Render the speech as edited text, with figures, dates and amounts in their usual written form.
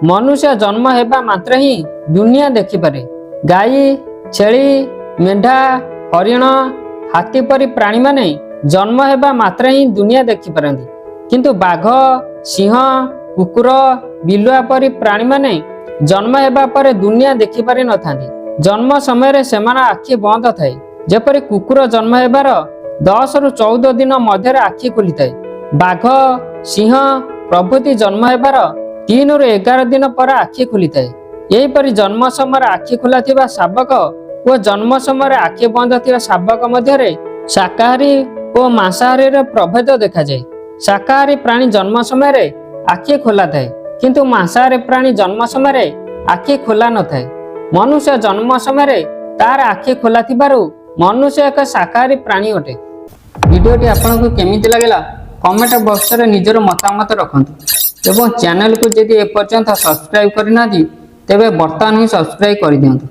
मनुष्य जन्म हेबा मात्र ही दुनिया देखिपारे। गाई छेली मेढा हरिण हाथी परी प्राणी माने जन्म हेबा मात्र ही दुनिया देखिपारନ୍ତି, किंतु बाघ सिंह कुकुर बिलुआ परी प्राणी माने जन्म हेबा पर दुनिया देखिपारि नथांती। जन्म समय सेमान आखि बंद थाए, जेपरि कुकुर जन्म हेबार 10 रु 14 दिन मध्य आखि खुली थाए। बाघ सिंह प्रभृति जन्म हेबार 3 रु 11 दिन पर आखि खुली थाए। यहीपरि जन्म समय आखि खुला थिबा शावक और जन्म समय आखि बंद थिबा शावक मध्य शाकाहारी और मांसाहारी प्रभेद देखा जाए। शाकाहारी प्राणी जन्म समय आखि खोला थाए, किंतु मांसाहारी प्राणी जन्म समय आखि खोला न थाए। मनुष्य जन्म समय तार आखि खोला थिबारु मनुष्य एक शाकाहारी प्राणी अटे। वीडियोटी आपको केमिति लागला कमेंट बॉक्स रे निजर मतामत रखंतु एवं चैनल को यदि ए पर्यंत सब्सक्राइब करना तेबे बर्तमान ही सब्सक्राइब कर दियंतु।